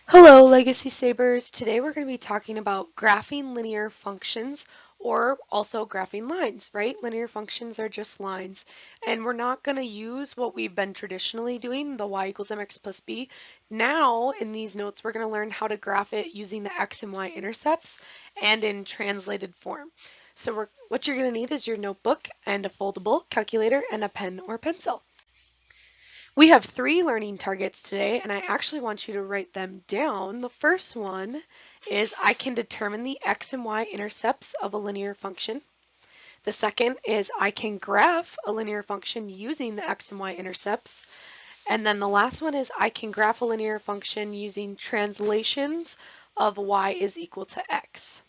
Hello, Legacy Sabers. Today we're going to be talking about graphing linear functions or also graphing lines, right? Linear functions are just lines. And we're not going to use what we've been traditionally doing, the y equals mx plus b. Now, in these notes, we're going to learn how to graph it using the x and y intercepts and in translated form. So what you're going to need is your notebook and a foldable calculator and a pen or pencil. We have 3 learning targets today, and I actually want you to write them down. The first one is I can determine the x and y intercepts of a linear function. The second is I can graph a linear function using the x and y intercepts. And then the last one is I can graph a linear function using translations of y is equal to x.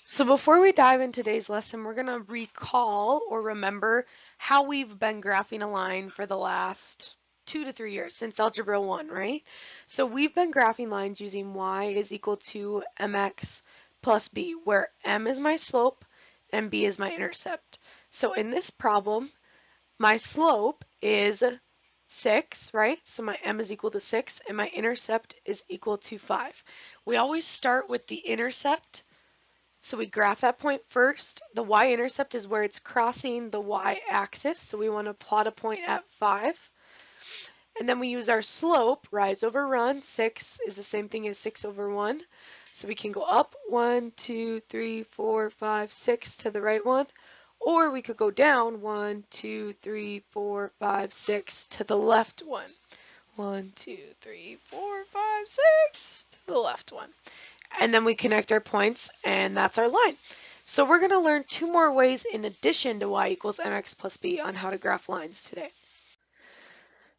So before we dive into today's lesson, we're going to recall or remember how we've been graphing a line for the last 2 to 3 years since Algebra 1, right? So we've been graphing lines using y is equal to mx plus b, where m is my slope and b is my intercept. So in this problem, my slope is 6, right? So my m is equal to 6 and my intercept is equal to 5. We always start with the intercept. So we graph that point first. The y-intercept is where it's crossing the y-axis. So we want to plot a point at 5. And then we use our slope, rise over run. 6 is the same thing as 6 over 1. So we can go up 1, 2, 3, 4, 5, 6 to the right one. Or we could go down 1, 2, 3, 4, 5, 6 to the left one. 1, 2, 3, 4, 5, 6 to the left one. And then we connect our points, and that's our line. So we're going to learn 2 more ways in addition to y equals mx plus b on how to graph lines today.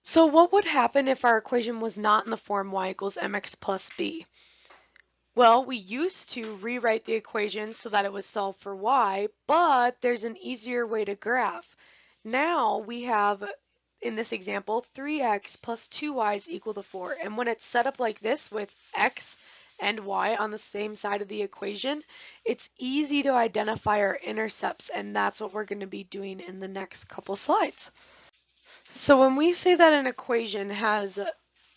So what would happen if our equation was not in the form y equals mx plus b? Well, we used to rewrite the equation so that it was solved for y, but there's an easier way to graph. Now we have, in this example, 3x plus 2y is equal to 4. And when it's set up like this with x and y on the same side of the equation, it's easy to identify our intercepts, and that's what we're going to be doing in the next couple slides. So when we say that an equation has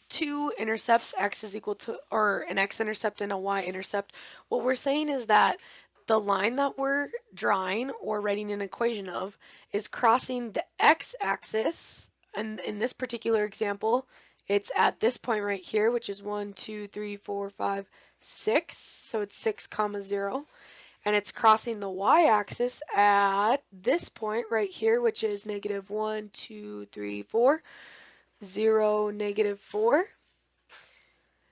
2 intercepts, x is equal to, or an x-intercept and a y-intercept, what we're saying is that the line that we're drawing or writing an equation of is crossing the x-axis, and in this particular example, it's at this point right here, which is 1, 2, 3, 4, 5, 6, so it's 6 comma 0, and it's crossing the y-axis at this point right here, which is negative 1, 2, 3, 4, 0, negative 4.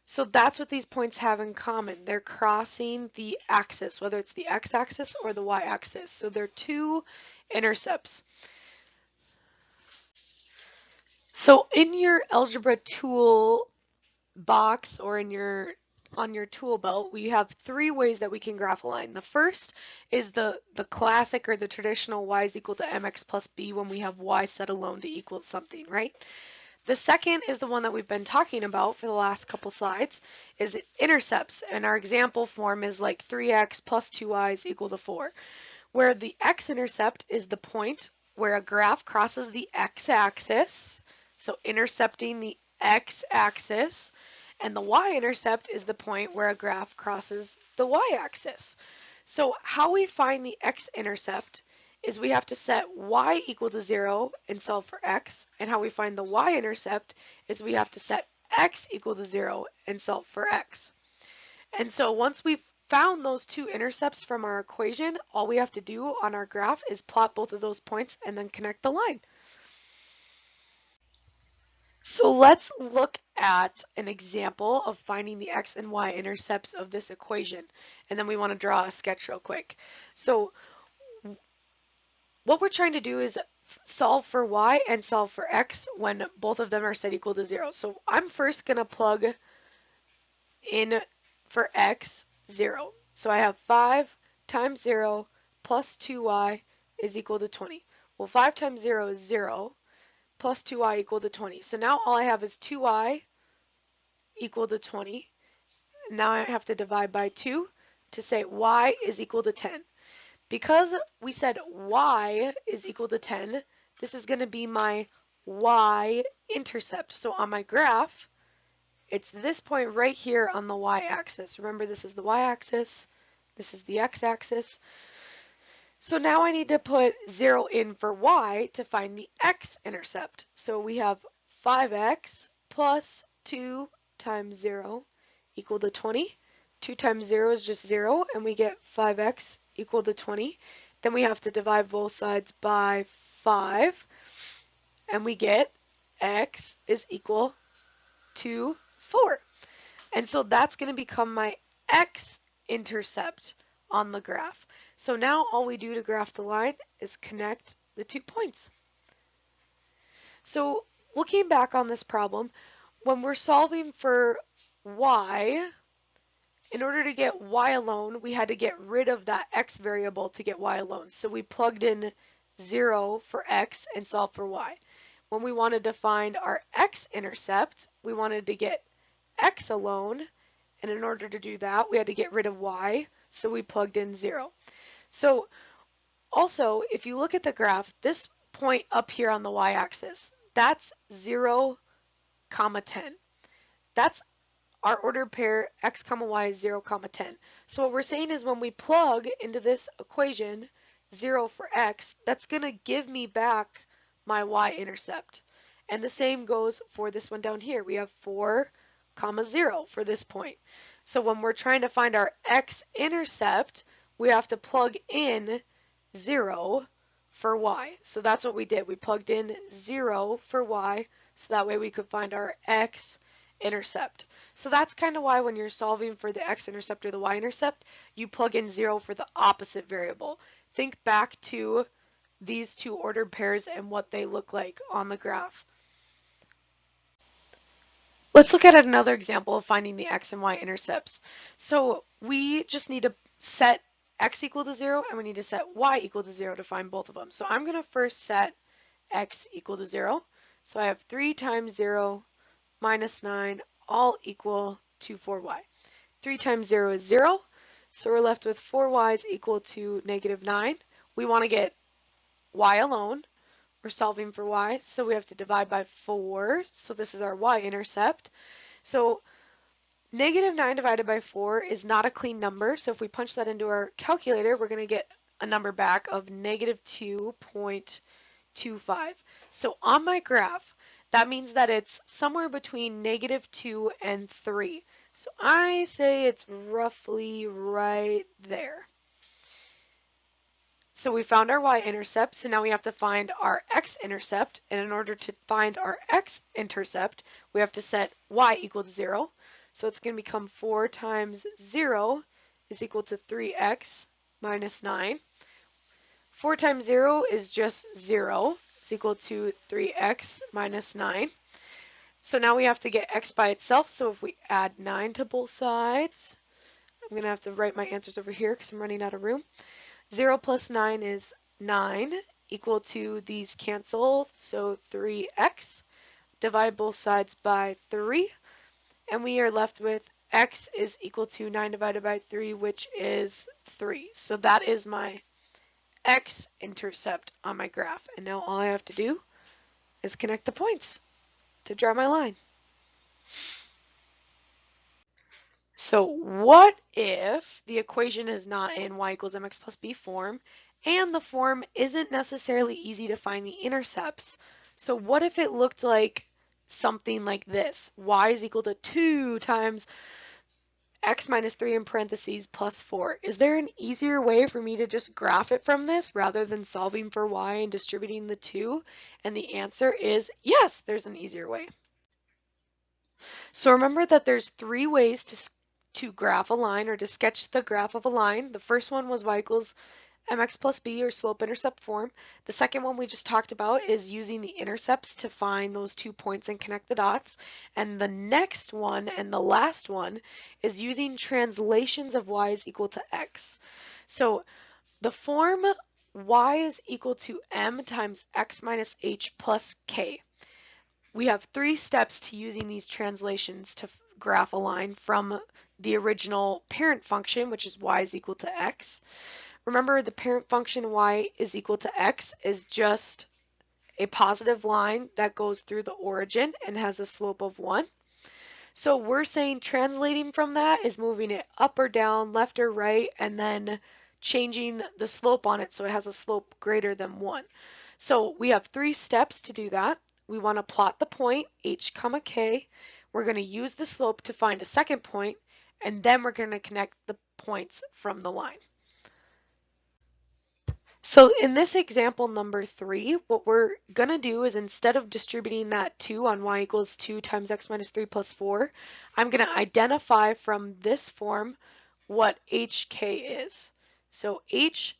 So that's what these points have in common. They're crossing the axis, whether it's the x-axis or the y-axis. So they're 2 intercepts. So in your algebra tool box or on your tool belt, we have 3 ways that we can graph a line. The first is the classic or the traditional y is equal to mx plus b when we have y set alone to equal something, right? The second is the one that we've been talking about for the last couple slides, is it intercepts, and our example form is like 3x plus 2y is equal to 4, where the x-intercept is the point where a graph crosses the x-axis, so intercepting the x-axis, and the y-intercept is the point where a graph crosses the y-axis. So how we find the x-intercept is we have to set y equal to 0 and solve for x, and how we find the y-intercept is we have to set x equal to 0 and solve for x. And so once we've found those 2 intercepts from our equation, all we have to do on our graph is plot both of those points and then connect the line. So let's look at an example of finding the x and y intercepts of this equation, and then we want to draw a sketch real quick. So what we're trying to do is solve for y and solve for x when both of them are set equal to 0. So I'm first going to plug in for x 0. So I have 5 times 0 plus 2y is equal to 20. Well, 5 times 0 is 0 plus 2y equal to 20. So now all I have is 2y equal to 20. Now I have to divide by 2 to say y is equal to 10. Because we said y is equal to 10, this is going to be my y-intercept. So on my graph, It's this point right here on the y-axis. Remember, this is the y-axis, this is the x-axis. So now I need to put 0 in for y to find the x-intercept. So we have 5x plus 2 times 0 equal to 20. 2 times 0 is just 0, and we get 5x equal to 20. Then we have to divide both sides by 5, and we get x is equal to 4. And so that's going to become my x-intercept on the graph. So now all we do to graph the line is connect the 2 points. So looking back on this problem, when we're solving for y, in order to get y alone, we had to get rid of that x variable to get y alone. So we plugged in 0 for x and solved for y. When we wanted to find our x-intercept, we wanted to get x alone, and in order to do that, we had to get rid of y, so we plugged in 0. So also, if you look at the graph, this point up here on the y-axis, that's 0, 10. That's our ordered pair x comma y is 0, 10. So what we're saying is when we plug into this equation 0 for x, that's going to give me back my y-intercept. And the same goes for this one down here. We have 4, 0 for this point. So when we're trying to find our x-intercept, we have to plug in 0 for y. So that's what we did. We plugged in 0 for y, so that way we could find our x-intercept. So that's kind of why when you're solving for the x-intercept or the y-intercept, you plug in 0 for the opposite variable. Think back to these two ordered pairs and what they look like on the graph. Let's look at another example of finding the x and y intercepts. So we just need to set x equal to 0 and we need to set y equal to 0 to find both of them. So I'm going to first set x equal to 0. So I have 3 times 0 minus 9 all equal to 4y. 3 times 0 is 0, so we're left with 4y is equal to negative 9. We want to get y alone. We're solving for y, so we have to divide by 4. So this is our y-intercept. So negative 9 divided by 4 is not a clean number. So if we punch that into our calculator, we're going to get a number back of negative 2.25. So on my graph, that means that it's somewhere between negative 2 and 3. So I say it's roughly right there. So we found our y-intercept, so now we have to find our x-intercept, and in order to find our x-intercept, we have to set y equal to 0. So it's going to become 4 times 0 is equal to 3x minus 9. 4 times 0 is just 0. It's equal to 3x minus 9. So now we have to get x by itself, so if we add 9 to both sides, I'm going to have to write my answers over here because I'm running out of room. 0 plus 9 is 9, equal to these cancel, so 3x. Divide both sides by 3, and we are left with x is equal to 9 divided by 3, which is 3. So that is my x-intercept on my graph. And now all I have to do is connect the points to draw my line. So what if the equation is not in y equals mx plus b form, and the form isn't necessarily easy to find the intercepts? So what if it looked like something like this? Y is equal to 2 times x minus 3 in parentheses plus 4. Is there an easier way for me to just graph it from this rather than solving for y and distributing the 2? And the answer is yes, there's an easier way. So remember that there's 3 ways to graph a line or to sketch the graph of a line. The first one was y equals mx plus b or slope-intercept form. The second one we just talked about is using the intercepts to find those 2 points and connect the dots. And the next one and the last one is using translations of y is equal to x. So the form y is equal to m times x minus h plus k. We have 3 steps to using these translations to graph a line from the original parent function, which is y is equal to x. Remember, the parent function y is equal to x is just a positive line that goes through the origin and has a slope of 1. So we're saying translating from that is moving it up or down, left or right, and then changing the slope on it so it has a slope greater than 1. So we have 3 steps to do that. We want to plot the point, h comma k. We're going to use the slope to find a second point, and then we're going to connect the points from the line. So in this example number 3, what we're going to do is instead of distributing that 2 on y equals 2 times x minus 3 plus 4, I'm going to identify from this form what hk is. So h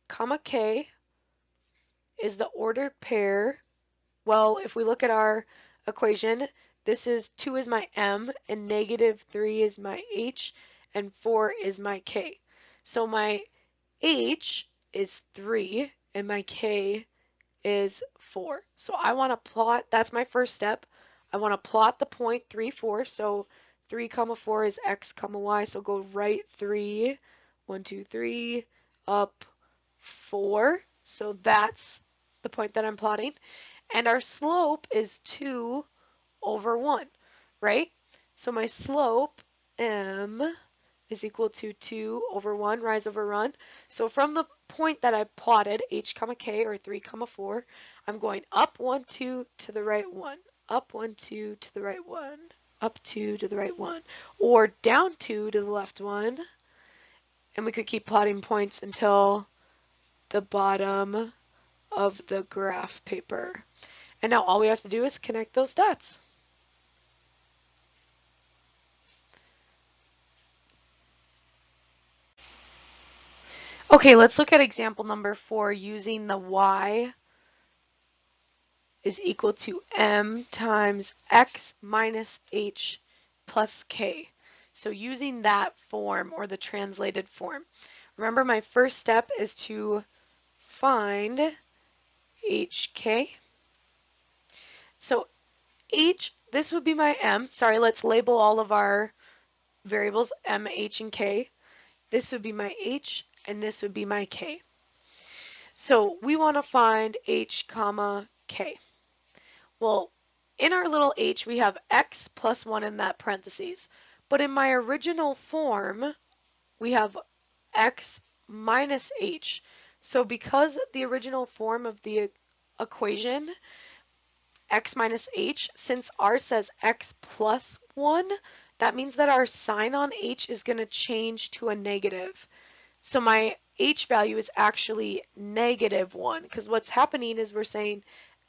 comma k is the ordered pair. Well, if we look at our equation, this is 2 is my m, and negative 3 is my h, and 4 is my k. So my h is 3, and my k is 4. So I want to plot, that's my first step. I want to plot the point 3, 4. So 3 comma 4 is x comma y. So go right 3, 1, 2, 3, up 4. So that's the point that I'm plotting. And our slope is 2 over 1, right? So my slope, m, is equal to 2 over 1, rise over run. So from the point that I plotted, h comma k, or 3 comma 4, I'm going up 1, 2 to the right 1, up 1, 2 to the right 1, up 2 to the right 1, or down 2 to the left 1. And we could keep plotting points until the bottom of the graph paper. And now all we have to do is connect those dots. Okay, let's look at example number 4 using the y is equal to m times x minus h plus k. So using that form, or the translated form. Remember, my first step is to find hk. So this would be my m. Sorry, let's label all of our variables m, h, and k. This would be my h, and this would be my k. So we want to find h comma k. Well, in our little h, we have x plus 1 in that parentheses. But in my original form, we have x minus h. So because the original form of the equation, x minus h, since r says x plus 1, that means that our sign on h is going to change to a negative. So my h value is actually negative 1, because what's happening is we're saying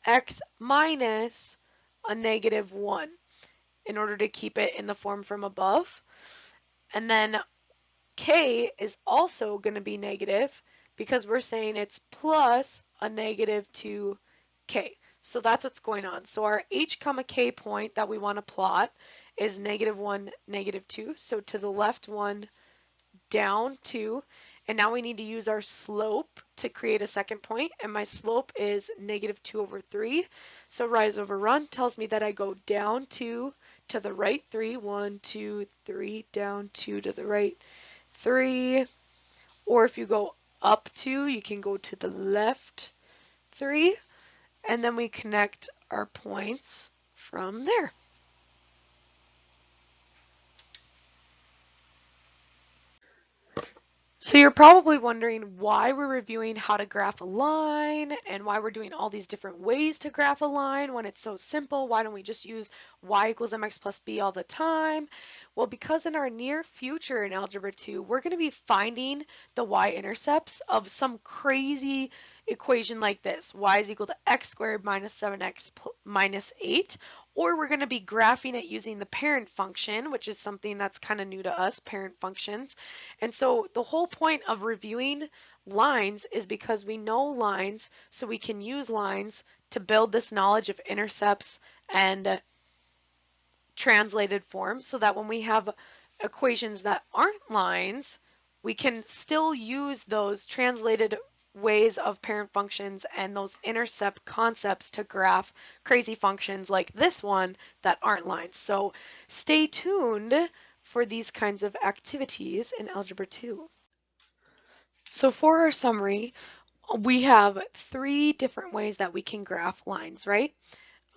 x minus a negative 1 in order to keep it in the form from above. And then k is also going to be negative because we're saying it's plus a negative 2k. So that's what's going on. So our h comma k point that we want to plot is negative 1, negative 2. So to the left 1, down 2. And now we need to use our slope to create a second point, and my slope is negative 2 over 3. So rise over run tells me that I go down 2 to the right 3, 1, 2, 3, down 2 to the right 3. Or if you go up 2, you can go to the left 3, and then we connect our points from there. So you're probably wondering why we're reviewing how to graph a line and why we're doing all these different ways to graph a line when it's so simple. Why don't we just use y equals mx plus b all the time? Well, because in our near future in Algebra 2, we're going to be finding the y-intercepts of some crazy equation like this. Y is equal to x squared minus 7x minus 8. Or we're going to be graphing it using the parent function, which is something that's kind of new to us, parent functions. And so the whole point of reviewing lines is because we know lines, so we can use lines to build this knowledge of intercepts and translated forms so that when we have equations that aren't lines, we can still use those translated ways of parent functions and those intercept concepts to graph crazy functions like this one that aren't lines. So stay tuned for these kinds of activities in Algebra 2. So for our summary, we have 3 different ways that we can graph lines, right?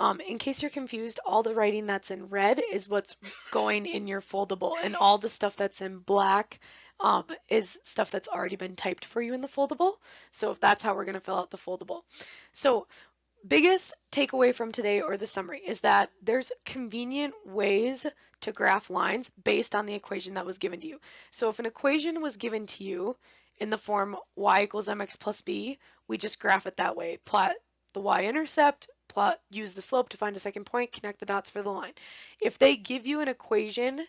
In case you're confused, all the writing that's in red is what's going in your foldable, and all the stuff that's in black is stuff that's already been typed for you in the foldable. So that's how we're going to fill out the foldable. So biggest takeaway from today, or the summary, is that there's convenient ways to graph lines based on the equation that was given to you. So if an equation was given to you in the form y equals mx plus b, we just graph it that way. Plot the y-intercept, use the slope to find a second point, connect the dots for the line. If they give you an equation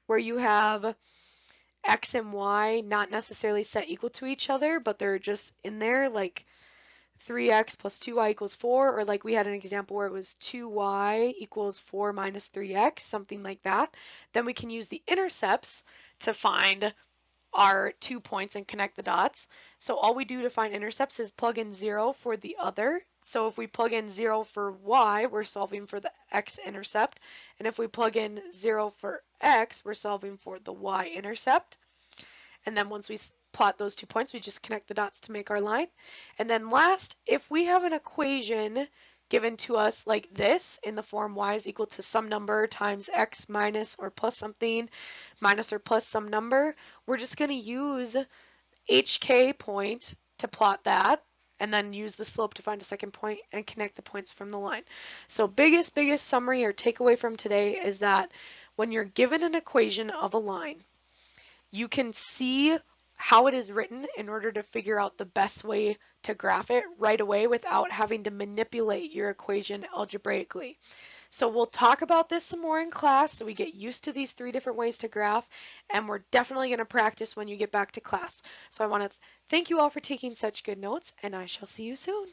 where you have x and y not necessarily set equal to each other, but they're just in there, like 3x plus 2y equals 4, or like we had an example where it was 2y equals 4 minus 3x, something like that, then we can use the intercepts to find our 2 points and connect the dots. So all we do to find intercepts is plug in 0 for the other. So if we plug in 0 for y, we're solving for the x-intercept. And if we plug in 0 for x, we're solving for the y-intercept. And then once we plot those 2 points, we just connect the dots to make our line. And then last, if we have an equation given to us like this in the form y is equal to some number times x minus or plus something, minus or plus some number, we're just going to use HK point to plot that, and then use the slope to find a second point and connect the points from the line. So biggest summary or takeaway from today is that when you're given an equation of a line, you can see how it is written in order to figure out the best way to graph it right away without having to manipulate your equation algebraically. So we'll talk about this some more in class so we get used to these 3 different ways to graph, and we're definitely going to practice when you get back to class. So I want to thank you all for taking such good notes, and I shall see you soon.